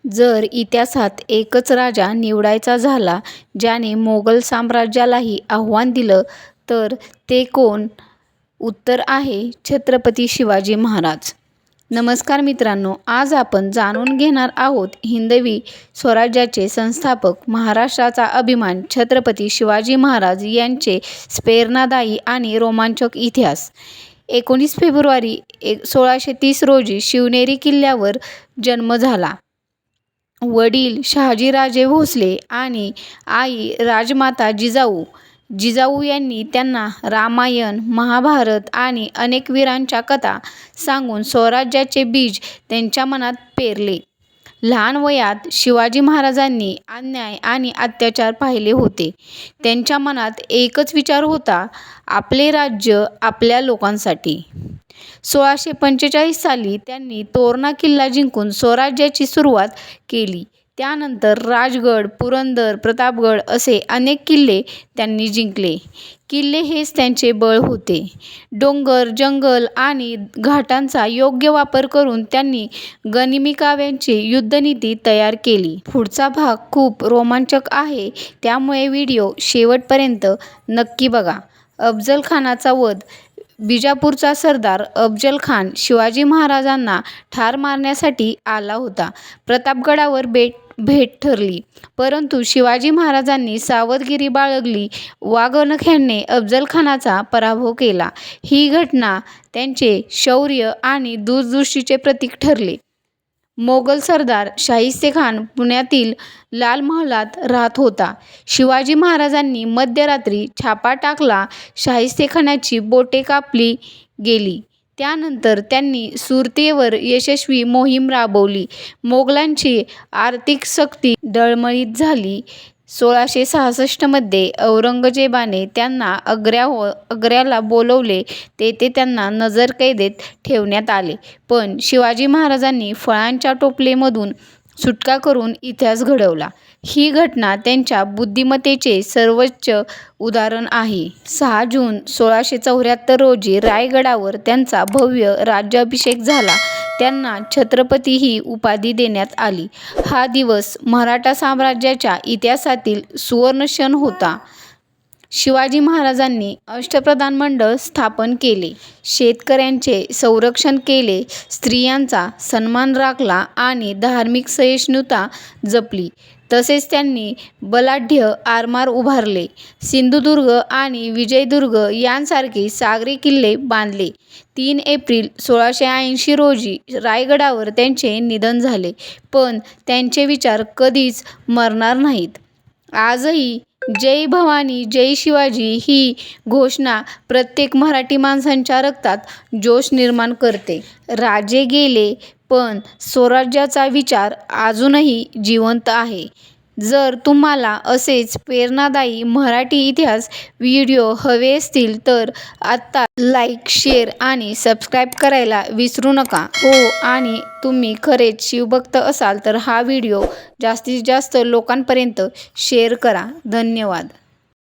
जर इतिहासात एकच राजा निवडायचा झाला ज्याने मोगल साम्राज्यालाही आव्हान दिलं तर ते कोण? उत्तर आहे छत्रपती शिवाजी महाराज. नमस्कार मित्रांनो, आज आपण जाणून घेणार आहोत हिंदवी स्वराज्याचे संस्थापक, महाराष्ट्राचा अभिमान छत्रपती शिवाजी महाराज यांचे प्रेरणादायी आणि रोमांचक इतिहास. 19 फेब्रुवारी 1630 रोजी शिवनेरी किल्ल्यावर जन्म झाला. वडील शहाजीराजे भोसले आणि आई राजमाता जिजाऊ यांनी त्यांना रामायण, महाभारत आणि अनेक वीरांच्या कथा सांगून स्वराज्याचे बीज त्यांच्या मनात पेरले. लहान वयात शिवाजी महाराजांनी अन्याय आणि अत्याचार पाहिले होते. त्यांच्या मनात एकच विचार होता, आपले राज्य आपल्या लोकांसाठी. 1645 साली त्यांनी तोरणा किल्ला जिंकून स्वराज्याची सुरुवात केली. त्यानंतर राजगड, पुरंदर, प्रतापगड असे अनेक किल्ले त्यांनी जिंकले. किल्ले हेच त्यांचे बळ होते. डोंगर, जंगल आणि घाटांचा योग्य वापर करून त्यांनी गनिमी काव्यांची युद्धनीती तयार केली. पुढचा भाग खूप रोमांचक आहे, त्यामुळे व्हिडिओ शेवटपर्यंत नक्की बघा. अफजल खानाचा वध. बिजापूरचा सरदार अफजल खान शिवाजी महाराजांना ठार मारण्यासाठी आला होता. प्रतापगडावर भेट ठरली, परंतु शिवाजी महाराजांनी सावधगिरी बाळगली. वाघनख्यांनी अफजल खानाचा पराभव केला. ही घटना त्यांचे शौर्य आणि दूरदृष्टीचे प्रतीक ठरले. मोगल सरदार शाहिस्तेखान पुण्यातील लाल महालात राहत होता. शिवाजी महाराजांनी मध्यरात्री छापा टाकला. शाहिस्तेखानाची बोटे कापली गेली. त्यानंतर त्यांनी सुरतेवर यशस्वी मोहीम राबवली. मोगलांची आर्थिक शक्ती डळमळीत झाली. 1666 मध्ये औरंगजेबाने त्यांना आग्र्याला बोलवले. तेथे त्यांना नजरकैदेत ठेवण्यात आले, पण शिवाजी महाराजांनी फळांच्या टोपलीमधून सुटका करून इतिहास घडवला. ही घटना त्यांच्या बुद्धिमत्तेचे सर्वोच्च उदाहरण आहे. 6 जून 1674 रोजी रायगडावर त्यांचा भव्य राज्याभिषेक झाला. त्यांना छत्रपती ही उपाधी देण्यात आली. हा दिवस मराठा साम्राज्याच्या इतिहासातील सुवर्णक्षण होता. शिवाजी महाराजांनी अष्टप्रधान मंडळ स्थापन केले, शेतकऱ्यांचे संरक्षण केले, स्त्रियांचा सन्मान राखला आणि धार्मिक सहिष्णुता जपली. तसेच त्यांनी बलाढ्य आरमार उभारले. सिंधुदुर्ग आणि विजयदुर्ग यांसारखे सागरी किल्ले बांधले. 3 एप्रिल 1680 रोजी रायगडावर त्यांचे निधन झाले, पण त्यांचे विचार कधीच मरणार नाहीत. आजही जय भवानी जय शिवाजी ही घोषणा प्रत्येक मराठी माणसाच्या रक्तात जोश निर्माण करते. राजे गेले, पण स्वराज्याचा विचार अजूनही जिवंत आहे. जर तुम्हाला असेच प्रेरणादायी मराठी इतिहास व्हिडिओ हवे असतील तर आत्ता लाईक, शेअर आणि सबस्क्राईब करायला विसरू नका. हो, आणि तुम्ही खरेच शिवभक्त असाल तर हा व्हिडिओ जास्तीत जास्त लोकांपर्यंत शेअर करा. धन्यवाद.